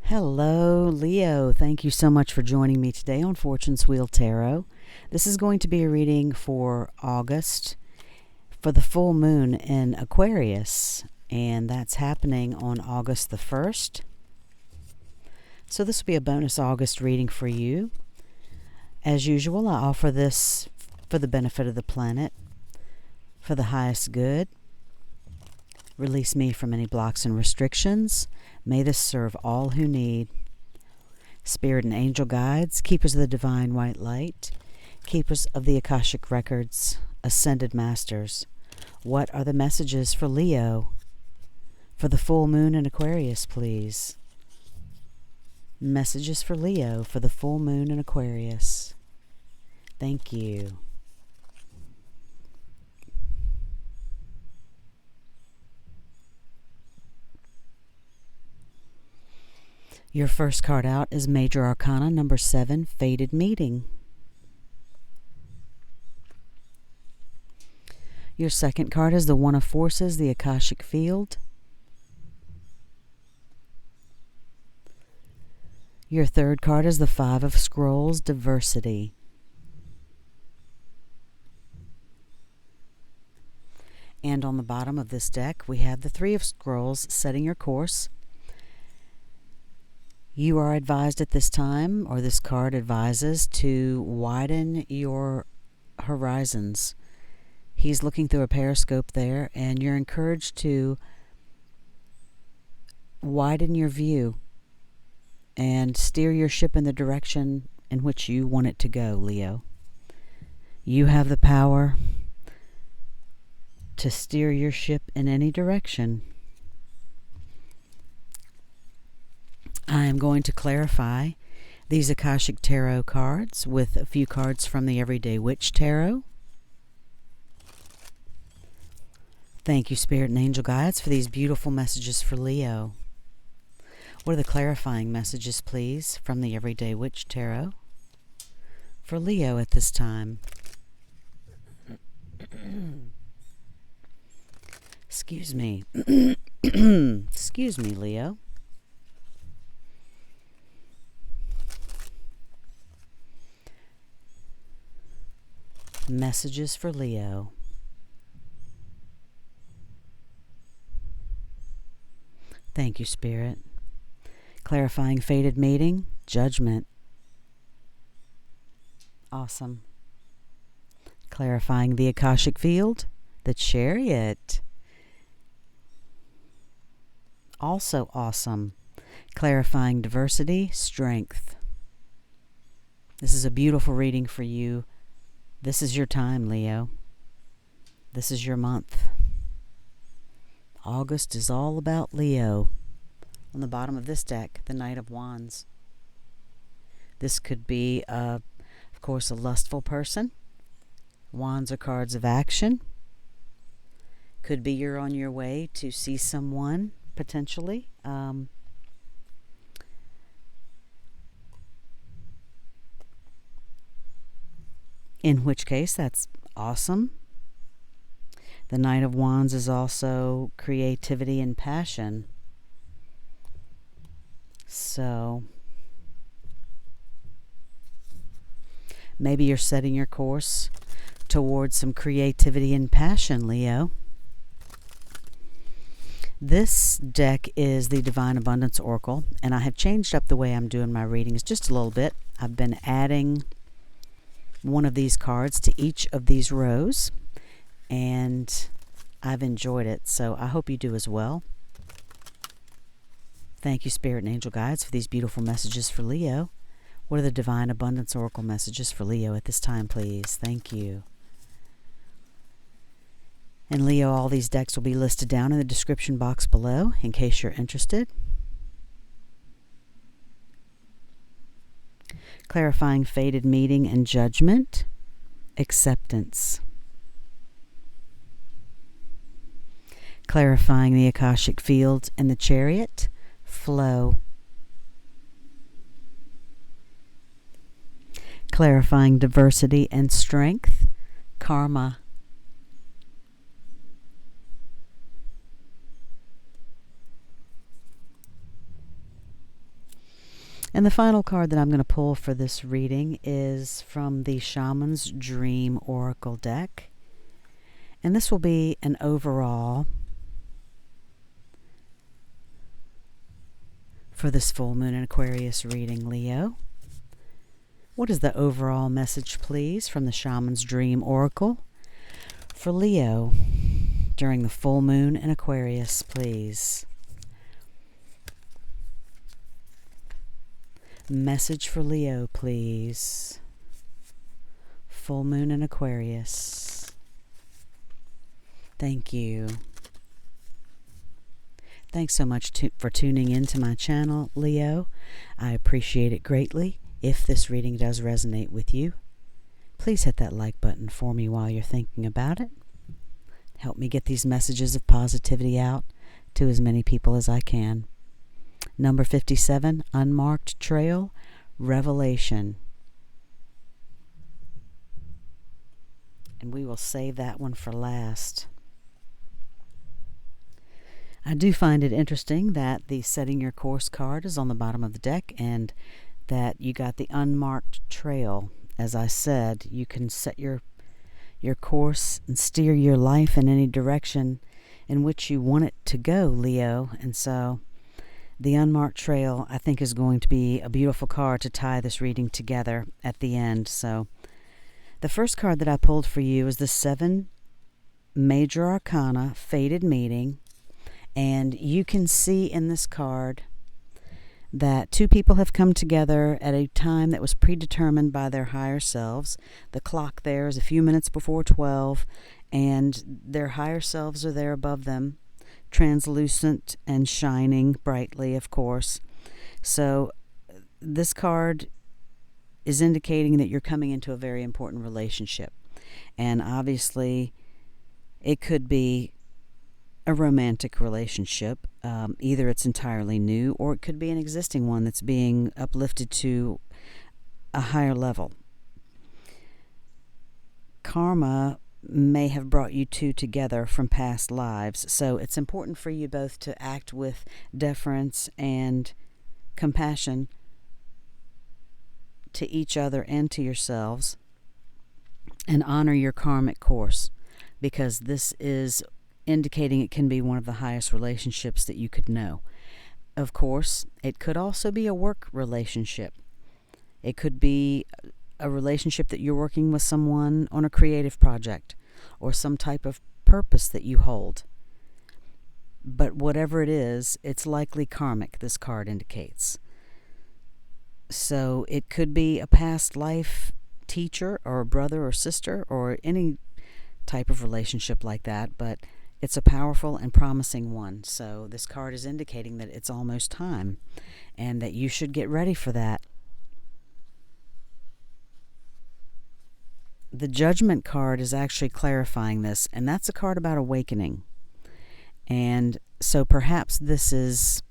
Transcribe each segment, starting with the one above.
Hello, Leo. Thank you so much for joining me today on Fortune's Wheel Tarot. This is going to be a reading for August for the full moon in Aquarius, and that's happening on August the 1st. So this will be a bonus August reading for you. As usual, I offer this for the benefit of the planet, for the highest good. Release me from any blocks and restrictions. May this serve all who need. Spirit and angel guides, keepers of the divine white light, keepers of the Akashic records, ascended masters. What are the messages for Leo? For the full moon in Aquarius, please. Messages for Leo for the full moon in Aquarius. Thank you. Your first card out is Major Arcana number 7, Fated Meeting. Your second card is the One of Forces, the Akashic Field. Your third card is the Five of Scrolls, Diversity. And on the bottom of this deck, we have the Three of Scrolls, Setting Your Course. You are advised at this time, or this card advises, to widen your horizons. He's looking through a periscope there, and you're encouraged to widen your view and steer your ship in the direction in which you want it to go, Leo. You have the power to steer your ship in any direction. I am going to clarify these Akashic Tarot cards with a few cards from the Everyday Witch Tarot. Thank you, Spirit and Angel Guides, for these beautiful messages for Leo. What are the clarifying messages, please, from the Everyday Witch Tarot for Leo at this time? Excuse me. Excuse me, Leo. Messages for Leo. Thank you, Spirit. Clarifying Fated Meeting, Judgment. Awesome. Clarifying the Akashic Field, the Chariot. Also awesome. Clarifying Diversity, Strength. This is a beautiful reading for you. This is your time, Leo. This is your month. August is all about Leo. On the bottom of this deck, the Knight of Wands. This could be, of course, a lustful person. Wands are cards of action. Could be you're on your way to see someone, potentially. In which case, that's awesome. The Knight of Wands is also creativity and passion. So, maybe you're setting your course towards some creativity and passion, Leo. This deck is the Divine Abundance Oracle, and I have changed up the way I'm doing my readings just a little bit. I've been adding one of these cards to each of these rows, and I've enjoyed it, so I hope you do as well. Thank you, Spirit and Angel Guides, for these beautiful messages for Leo. What are the Divine Abundance Oracle messages for Leo at this time, please? Thank you. And Leo, all these decks will be listed down in the description box below in case you're interested. Clarifying Fated Meeting and Judgment, Acceptance. Clarifying the Akashic Field and the Chariot, Flow. Clarifying Diversity and Strength, Karma. And the final card that I'm going to pull for this reading is from the Shaman's Dream Oracle deck. And this will be an overall for this full moon in Aquarius reading, Leo. What is the overall message, please, from the Shaman's Dream Oracle for Leo during the full moon in Aquarius, please? Message for Leo, please. Full moon in Aquarius. Thank you. Thanks so much for tuning in to my channel, Leo. I appreciate it greatly. If this reading does resonate with you, please hit that like button for me while you're thinking about it. Help me get these messages of positivity out to as many people as I can. Number 57, Unmarked Trail, Revelation. And we will save that one for last. I do find it interesting that the Setting Your Course card is on the bottom of the deck and that you got the Unmarked Trail. As I said, you can set your course and steer your life in any direction in which you want it to go, Leo. And so the Unmarked Trail, I think, is going to be a beautiful card to tie this reading together at the end. So the first card that I pulled for you is the 7 Major Arcana Fated Meeting. And you can see in this card that two people have come together at a time that was predetermined by their higher selves. The clock there is a few minutes before 12, and their higher selves are there above them, translucent and shining brightly, of course. So this card is indicating that you're coming into a very important relationship. And obviously, it could be a romantic relationship. Either it's entirely new, or it could be an existing one that's being uplifted to a higher level. Karma may have brought you two together from past lives, so it's important for you both to act with deference and compassion to each other and to yourselves, and honor your karmic course, because this is indicating it can be one of the highest relationships that you could know. Of course, it could also be a work relationship. It could be a relationship that you're working with someone on a creative project or some type of purpose that you hold. But whatever it is, it's likely karmic, this card indicates. So it could be a past life teacher or a brother or sister or any type of relationship like that, but it's a powerful and promising one. So this card is indicating that it's almost time and that you should get ready for that. The Judgment card is actually clarifying this, and that's a card about awakening. And so perhaps this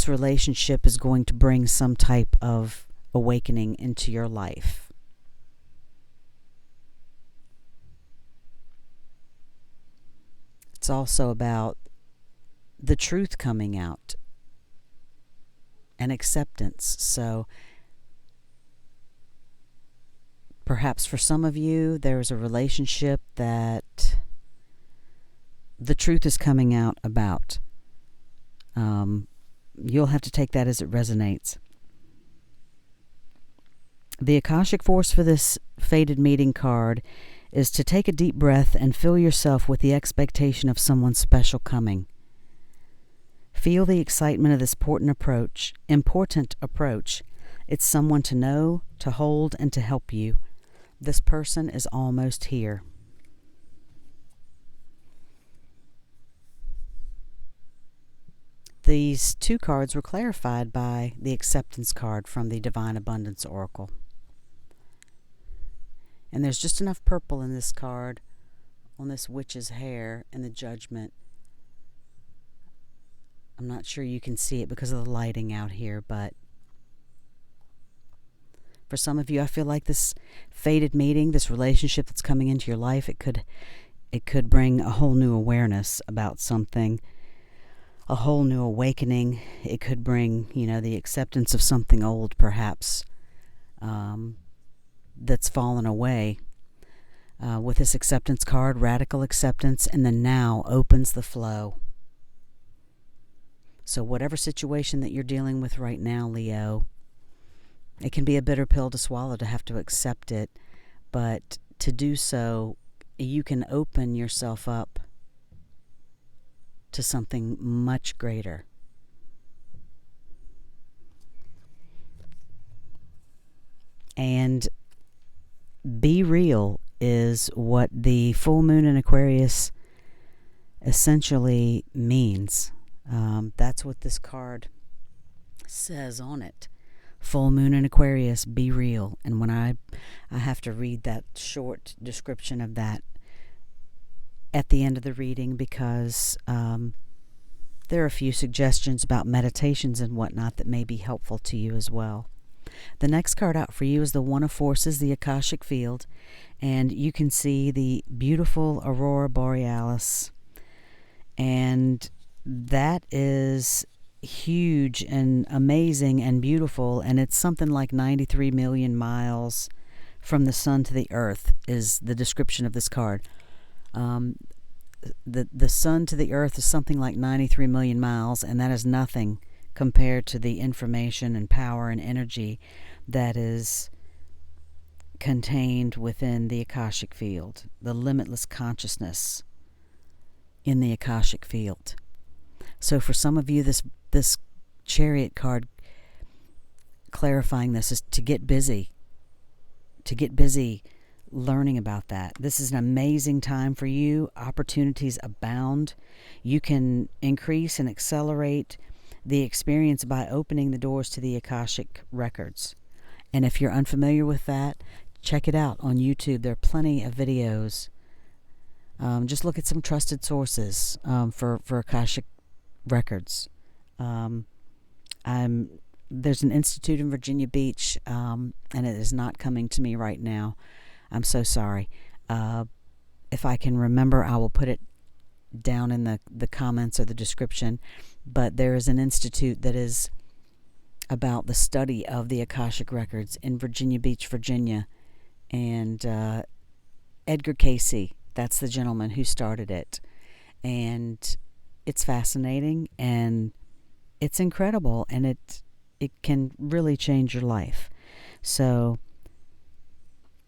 relationship is going to bring some type of awakening into your life. It's also about the truth coming out and acceptance. So perhaps for some of you, there's a relationship that the truth is coming out about. You'll have to take that as it resonates. The Akashic Force for this Fated Meeting card is to take a deep breath and fill yourself with the expectation of someone special coming. Feel the excitement of this important approach. It's someone to know, to hold, and to help you. This person is almost here. These two cards were clarified by the Acceptance card from the Divine Abundance Oracle. And there's just enough purple in this card, on this witch's hair, and the Judgment. I'm not sure you can see it because of the lighting out here, but for some of you, I feel like this fated meeting, this relationship that's coming into your life, it could bring a whole new awareness about something. a whole new awakening. It could bring, the acceptance of something old, perhaps, that's fallen away. With this acceptance card, radical acceptance, and the now opens the flow. So whatever situation that you're dealing with right now, Leo, it can be a bitter pill to swallow to have to accept it, but to do so, you can open yourself up to something much greater. And be real is what the full moon in Aquarius essentially means. That's what this card says on it. Full moon in Aquarius, be real. And when I have to read that short description of that at the end of the reading, because there are a few suggestions about meditations and whatnot that may be helpful to you as well. The next card out for you is the One of Forces, the Akashic Field, and you can see the beautiful Aurora Borealis, and that is huge and amazing and beautiful, and it's something like 93 million miles from the sun to the earth is the description of this card. The sun to the earth is something like 93 million miles, and that is nothing compared to the information and power and energy that is contained within the Akashic Field, the limitless consciousness in the Akashic Field. So for some of you, this Chariot card clarifying this is to get busy learning about that. This is an amazing time for you. Opportunities abound. You can increase and accelerate the experience by opening the doors to the Akashic records. And if you're unfamiliar with that, check it out on YouTube. There are plenty of videos. Just look at some trusted sources for Akashic records. There's an institute in Virginia Beach, and it is not coming to me right now. I'm so sorry. If I can remember, I will put it down in the comments or the description. But there is an institute that is about the study of the Akashic records in Virginia Beach, Virginia. And Edgar Casey, that's the gentleman who started it. And it's fascinating and it's incredible, and it can really change your life. So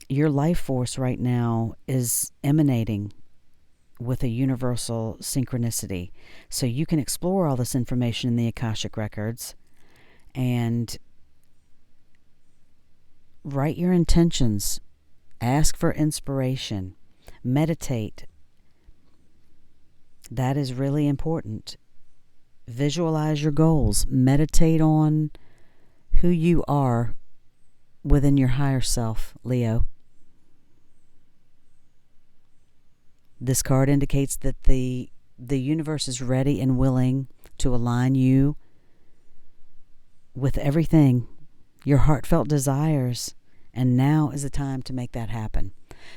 your life force right now is emanating with a universal synchronicity. So you can explore all this information in the Akashic records and write your intentions, ask for inspiration, meditate. That is really important. Visualize your goals. Meditate on who you are within your higher self, Leo. This card indicates that the universe is ready and willing to align you with everything, your heartfelt desires, and now is the time to make that happen.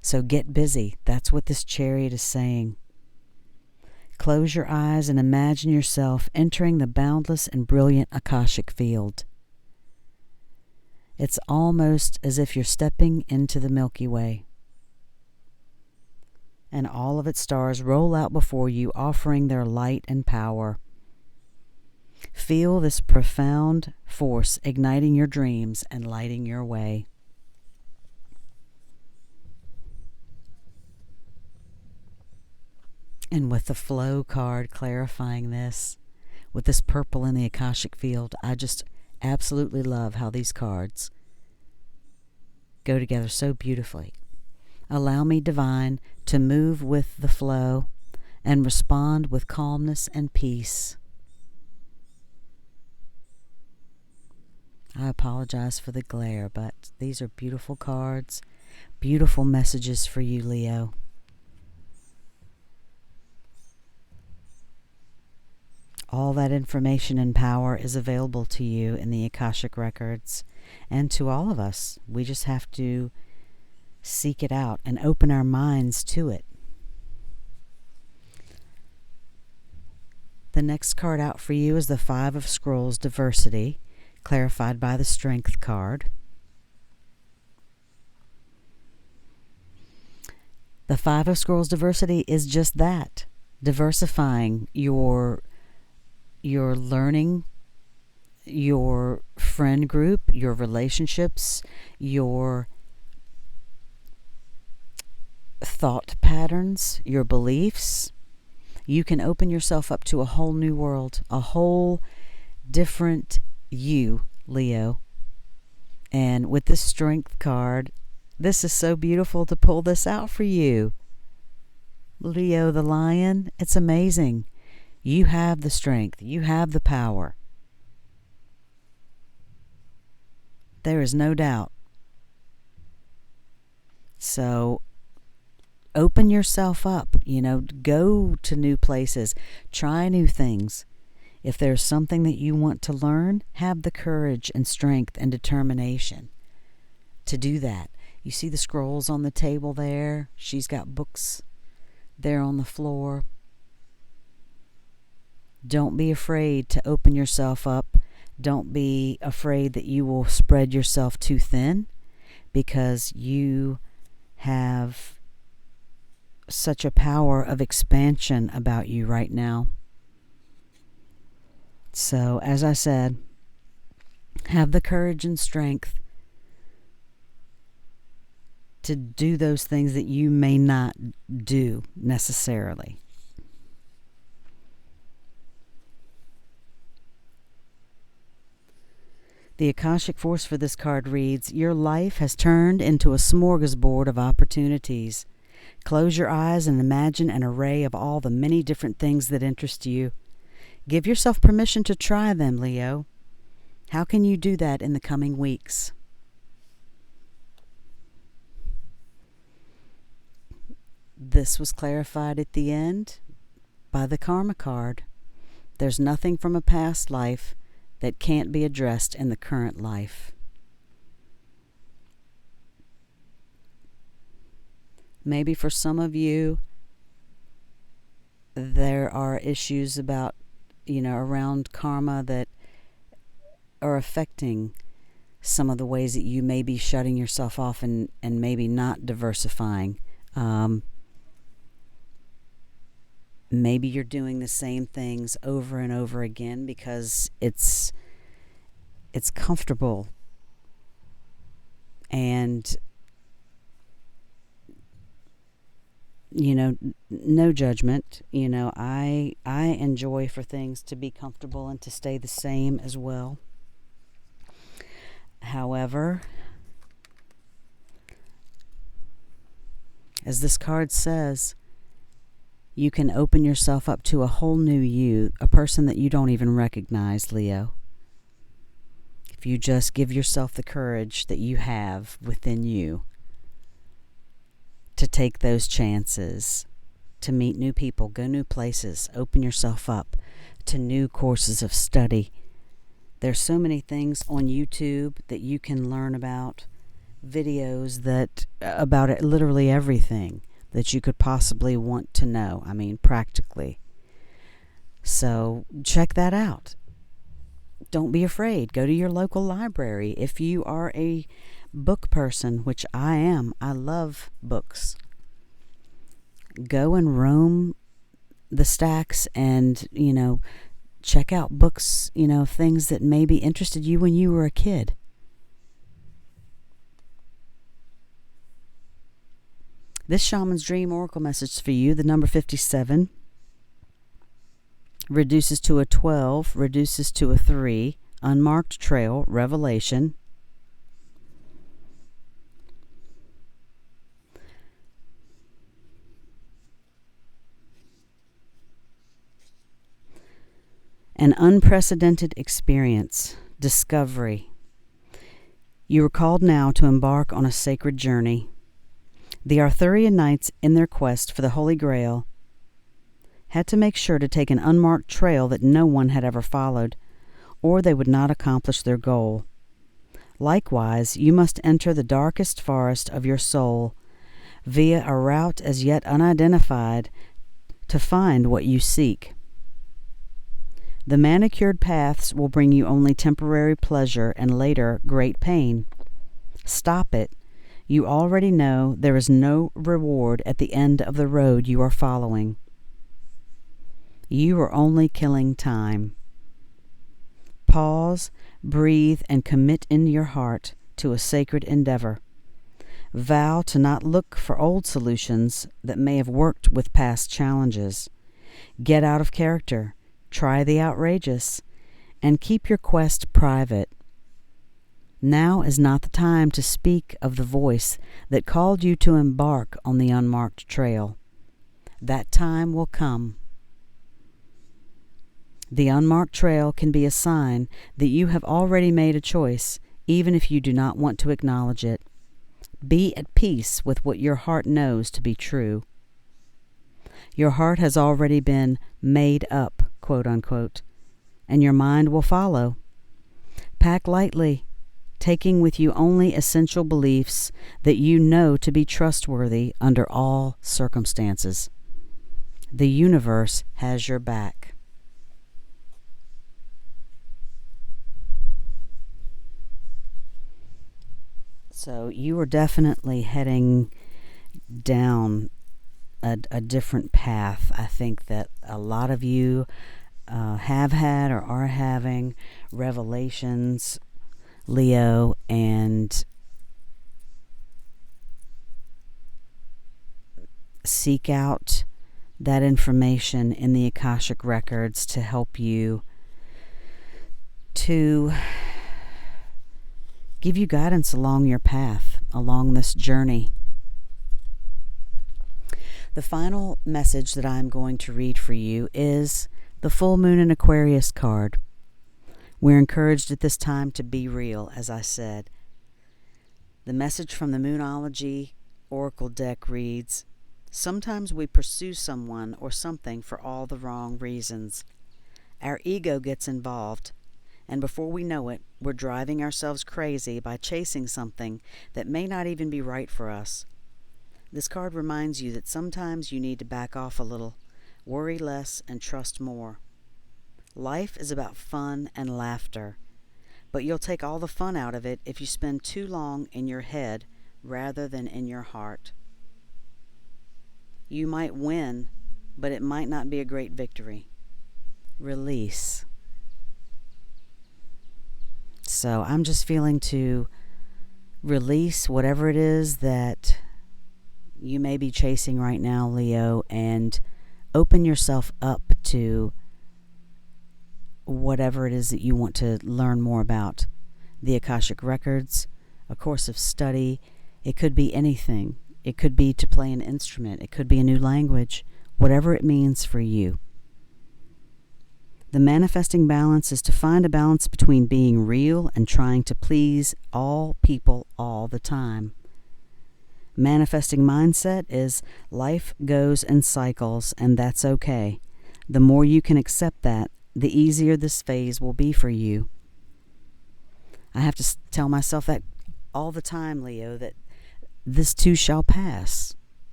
So get busy. That's what this Chariot is saying. Close your eyes and imagine yourself entering the boundless and brilliant Akashic field. It's almost as if you're stepping into the Milky Way, and all of its stars roll out before you, offering their light and power. Feel this profound force igniting your dreams and lighting your way. And with the flow card clarifying this, with this purple in the Akashic field, I just absolutely love how these cards go together so beautifully. Allow me, Divine, to move with the flow and respond with calmness and peace. I apologize for the glare, but these are beautiful cards, beautiful messages for you, Leo. All that information and power is available to you in the Akashic records, and to all of us. We just have to seek it out and open our minds to it. The next card out for you is the Five of Scrolls, Diversity, clarified by the Strength card. The Five of Scrolls, Diversity is just that, diversifying your learning, your friend group, your relationships, your thought patterns, your beliefs. You can open yourself up to a whole new world, a whole different you, Leo. And with this Strength card, this is so beautiful to pull this out for you. Leo the Lion, it's amazing. You have the strength. You have the power. There is no doubt. So open yourself up, go to new places, try new things. If there's something that you want to learn, have the courage and strength and determination to do that. You see the scrolls on the table there? She's got books there on the floor. Don't be afraid to open yourself up. Don't be afraid that you will spread yourself too thin, because you have such a power of expansion about you right now. So, as I said, have the courage and strength to do those things that you may not do necessarily. The Akashic Force for this card reads, your life has turned into a smorgasbord of opportunities. Close your eyes and imagine an array of all the many different things that interest you. Give yourself permission to try them, Leo. How can you do that in the coming weeks? This was clarified at the end by the Karma card. There's nothing from a past life that can't be addressed in the current life. Maybe for some of you, there are issues about, around karma that are affecting some of the ways that you may be shutting yourself off and maybe not diversifying. Maybe you're doing the same things over and over again because it's comfortable, and no judgment. I enjoy for things to be comfortable and to stay the same as well. However, as this card says, you can open yourself up to a whole new you, a person that you don't even recognize, Leo. If you just give yourself the courage that you have within you to take those chances, to meet new people, go new places, open yourself up to new courses of study. There's so many things on YouTube that you can learn about, videos about it, literally everything that you could possibly want to know. I mean, practically. So check that out. Don't be afraid. Go to your local library. If you are a book person, which I am, I love books. Go and roam the stacks and, check out books, things that maybe interested you when you were a kid. This Shaman's Dream Oracle message for you, the number 57, reduces to a 12, reduces to a 3, unmarked trail, revelation. An unprecedented experience, discovery. You are called now to embark on a sacred journey. The Arthurian knights, in their quest for the Holy Grail, had to make sure to take an unmarked trail that no one had ever followed, or they would not accomplish their goal. Likewise, you must enter the darkest forest of your soul, via a route as yet unidentified, to find what you seek. The manicured paths will bring you only temporary pleasure and later great pain. Stop it. You already know there is no reward at the end of the road you are following. You are only killing time. Pause, breathe, and commit in your heart to a sacred endeavor. Vow to not look for old solutions that may have worked with past challenges. Get out of character, try the outrageous, and keep your quest private. Now is not the time to speak of the voice that called you to embark on the unmarked trail. That time will come. The unmarked trail can be a sign that you have already made a choice, even if you do not want to acknowledge it. Be at peace with what your heart knows to be true. Your heart has already been made up, quote unquote, and your mind will follow. Pack lightly, taking with you only essential beliefs that you know to be trustworthy under all circumstances. The universe has your back. So you are definitely heading down a different path. I think that a lot of you have had or are having revelations, Leo, and seek out that information in the Akashic Records to help you to give you guidance along your path, along this journey. The final message that I'm going to read for you is the Full Moon in Aquarius card. We're encouraged at this time to be real, as I said. The message from the Moonology Oracle deck reads, sometimes we pursue someone or something for all the wrong reasons. Our ego gets involved, and before we know it, we're driving ourselves crazy by chasing something that may not even be right for us. This card reminds you that sometimes you need to back off a little, worry less, and trust more. Life is about fun and laughter, but you'll take all the fun out of it if you spend too long in your head rather than in your heart. You might win, but it might not be a great victory. Release. So I'm just feeling to release whatever it is that you may be chasing right now, Leo, and open yourself up to whatever it is that you want to learn more about. The Akashic Records, a course of study. It could be anything. It could be to play an instrument. It could be a new language. Whatever it means for you. The manifesting balance is to find a balance between being real and trying to please all people all the time. Manifesting mindset is life goes in cycles, and that's okay. The more you can accept that, the easier this phase will be for you. I have to tell myself that all the time, Leo, that this too shall pass.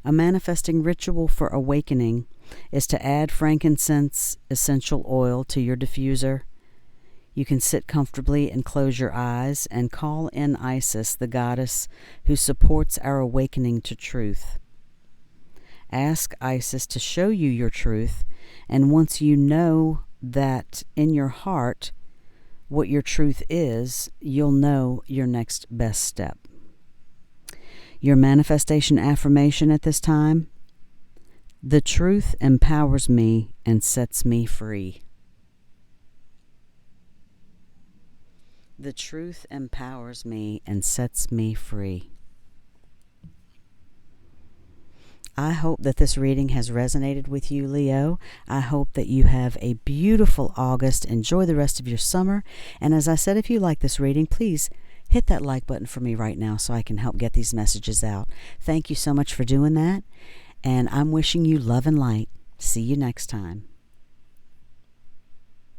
A manifesting ritual for awakening is to add frankincense essential oil to your diffuser. You can sit comfortably and close your eyes and call in Isis, the goddess who supports our awakening to truth. Ask Isis to show you your truth, and once you know that in your heart what your truth is, you'll know your next best step. Your manifestation affirmation at this time: the truth empowers me and sets me free. The truth empowers me and sets me free. I hope that this reading has resonated with you, Leo. I hope that you have a beautiful August. Enjoy the rest of your summer. And as I said, if you like this reading, please hit that like button for me right now so I can help get these messages out. Thank you so much for doing that. And I'm wishing you love and light. See you next time.